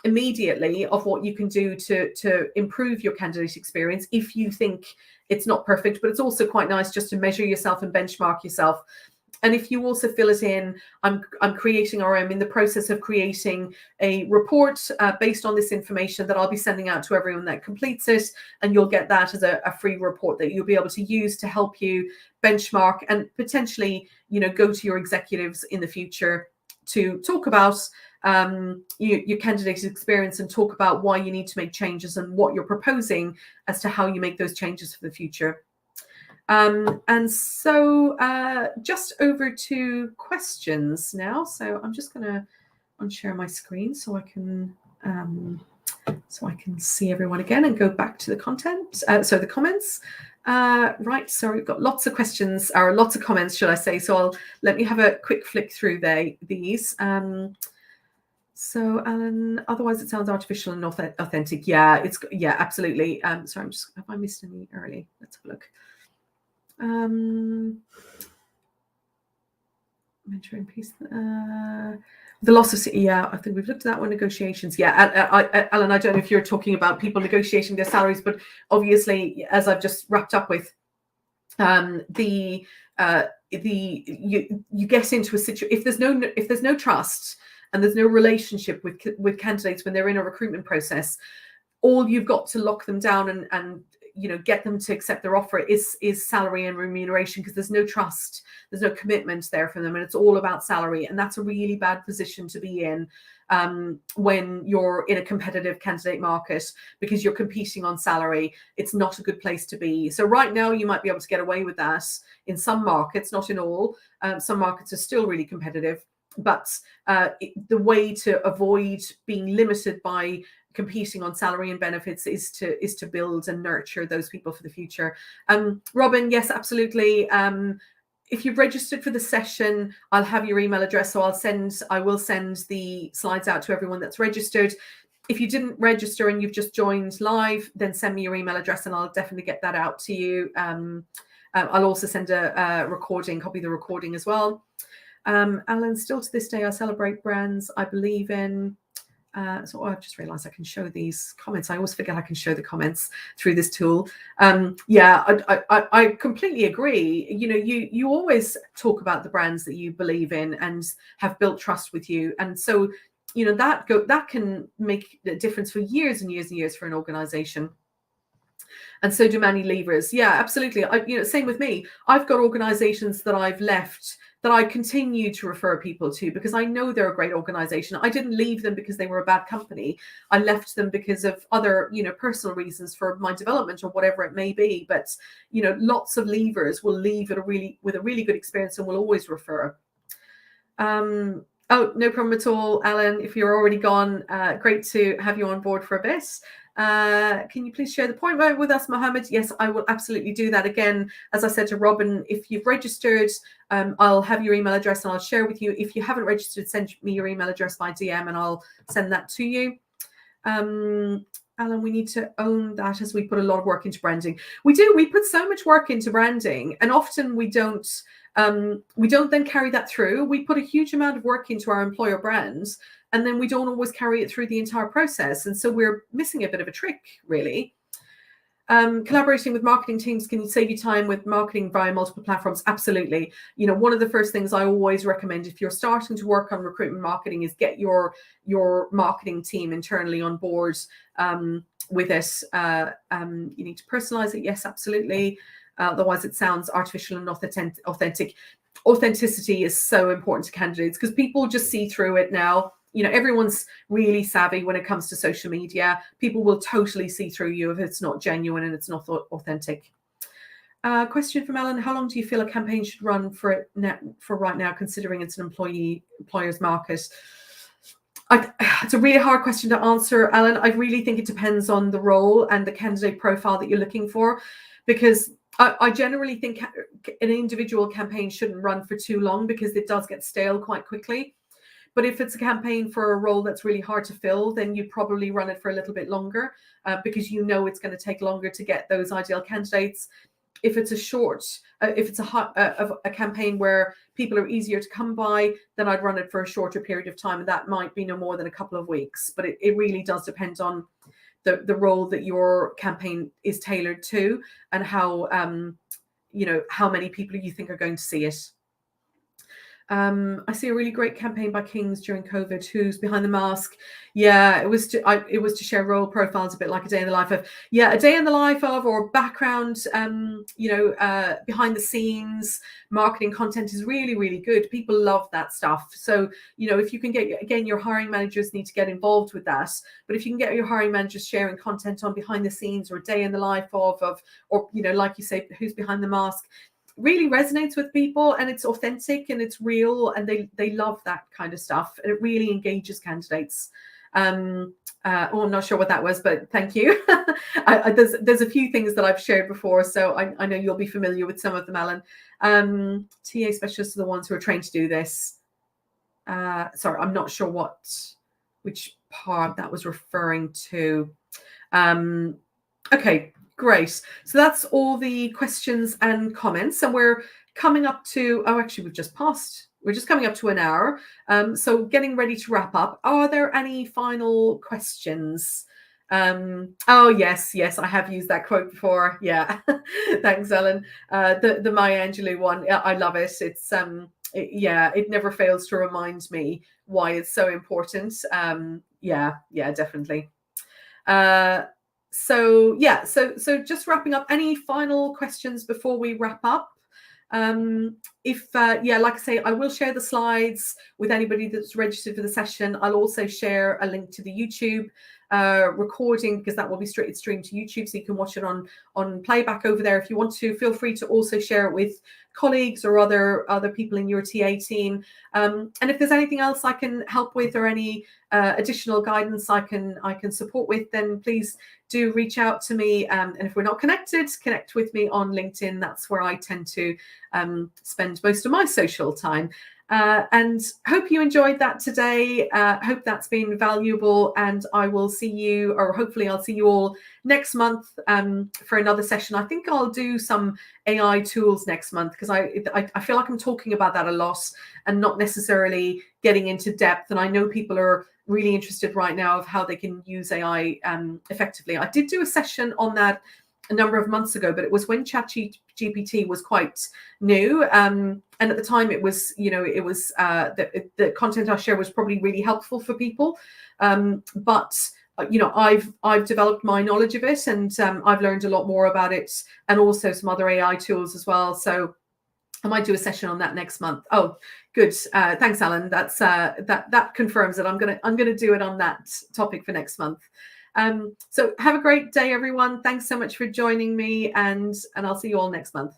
immediately of what you can do to improve your candidate experience if you think it's not perfect. But it's also quite nice just to measure yourself and benchmark yourself. And if you also fill it in, I'm in the process of creating a report based on this information that I'll be sending out to everyone that completes it. And you'll get that as a free report that you'll be able to use to help you benchmark and potentially, you know, go to your executives in the future to talk about your candidate's experience and talk about why you need to make changes and what you're proposing as to how you make those changes for the future. And so just over to questions now. So I'm just going to unshare my screen so I can see everyone again and go back to the content. So the comments. Right. So we've got lots of questions, or lots of comments, should I say? So let me have a quick flick through these. So Alan, otherwise it sounds artificial and not authentic. Yeah, absolutely. Sorry, have I missed any early? Let's have a look. Mentoring piece. The loss of, I think we've looked at that one. Negotiations. Yeah, Alan, I don't know if you're talking about people negotiating their salaries, but obviously, as I've just wrapped up with, you get into a situation if there's no trust and there's no relationship with candidates when they're in a recruitment process. All you've got to lock them down and you know, get them to accept their offer is salary and remuneration, because there's no trust, there's no commitment there for them, and it's all about salary. And that's a really bad position to be in when you're in a competitive candidate market, because you're competing on salary. It's not a good place to be. So right now you might be able to get away with that in some markets, not in all. Some markets are still really competitive. But the way to avoid being limited by competing on salary and benefits is to build and nurture those people for the future. Robin, yes, absolutely. If you've registered for the session, I'll have your email address, so I will send the slides out to everyone that's registered. If you didn't register and you've just joined live, then send me your email address and I'll definitely get that out to you. I'll also send a recording, copy the recording as well. Alan, still to this day, I celebrate brands I believe in. So I've just realized I can show these comments. I always forget I can show the comments through this tool. Yeah, I completely agree. You know, you always talk about the brands that you believe in and have built trust with you. And so, you know, that can make a difference for years and years and years for an organization. And so do many leavers. Yeah, absolutely. You know, same with me. I've got organizations that I've left that I continue to refer people to because I know they're a great organization. I didn't leave them because they were a bad company. I left them because of other, you know, personal reasons for my development or whatever it may be. But, you know, lots of leavers will leave with a really good experience and will always refer. Oh, no problem at all, Alan. If you're already gone, great to have you on board for a bit. Can you please share the point with us, Mohammed? Yes, I will absolutely do that. Again, as I said to Robin, if you've registered, I'll have your email address and I'll share with you. If you haven't registered, send me your email address by DM and I'll send that to you. Alan, we need to own that as we put a lot of work into branding. We do. We put so much work into branding, and often we don't then carry that through. We put a huge amount of work into our employer brands, and then we don't always carry it through the entire process. And so we're missing a bit of a trick, really. Collaborating with marketing teams can save you time with marketing via multiple platforms. Absolutely. You know, one of the first things I always recommend if you're starting to work on recruitment marketing is get your marketing team internally on board with it. You need to personalize it. Yes, absolutely. Otherwise it sounds artificial and not authentic. Authenticity is so important to candidates because people just see through it now. You know, everyone's really savvy when it comes to social media. People will totally see through you if it's not genuine and it's not authentic. Question from Alan: how long do you feel a campaign should run for right now, considering it's an employer's market? It's a really hard question to answer, Alan. I really think it depends on the role and the candidate profile that you're looking for, because I generally think an individual campaign shouldn't run for too long because it does get stale quite quickly. But if it's a campaign for a role that's really hard to fill, then you probably run it for a little bit longer because you know it's going to take longer to get those ideal candidates. If it's a campaign where people are easier to come by, then I'd run it for a shorter period of time. And that might be no more than a couple of weeks. But it really does depend on the role that your campaign is tailored to and how, you know, how many people you think are going to see it. I see a really great campaign by Kings during COVID. Who's behind the mask? Yeah, it was to share role profiles, a bit like a day in the life of. Yeah, a day in the life of, or background. You know, behind the scenes marketing content is really, really good. People love that stuff. So, you know, if you can get, again, your hiring managers need to get involved with that. But if you can get your hiring managers sharing content on behind the scenes or a day in the life of, or, you know, like you say, who's behind the mask, really resonates with people and it's authentic and it's real and they love that kind of stuff and it really engages candidates. I'm not sure what that was, but thank you. There's a few things that I've shared before, so I know you'll be familiar with some of them, Alan. TA specialists are the ones who are trained to do this. Sorry, I'm not sure which part that was referring to. Okay. Great. So that's all the questions and comments. And we're coming up to, we're just coming up to an hour. So getting ready to wrap up. Are there any final questions? Oh, yes, I have used that quote before. Yeah. Thanks, Ellen. The Maya Angelou one. Yeah, I love it. It's, it never fails to remind me why it's so important. Yeah, definitely. So just wrapping up, any final questions before we wrap up? like I say, I will share the slides with anybody that's registered for the session. I'll also share a link to the YouTube recording, because that will be straight streamed to YouTube, so you can watch it on playback over there. If you want to, feel free to also share it with colleagues or other people in your TA team. And if there's anything else I can help with, or any additional guidance I can support with, then please do reach out to me. And if we're not connected, connect with me on LinkedIn. That's where I tend to spend most of my social time. And hope you enjoyed that today. Hope that's been valuable, and I will see you, or hopefully I'll see you all next month for another session. I think I'll do some AI tools next month, because I feel like I'm talking about that a lot and not necessarily getting into depth. And I know people are really interested right now of how they can use AI effectively. I did do a session on that a number of months ago, but it was when ChatGPT was quite new. And at the time it was, the content I shared was probably really helpful for people. But I've developed my knowledge of it, and I've learned a lot more about it, and also some other AI tools as well. So I might do a session on that next month. Oh, good. Thanks, Alan. That's that confirms it. I'm gonna do it on that topic for next month. So have a great day, everyone. Thanks so much for joining me, and I'll see you all next month.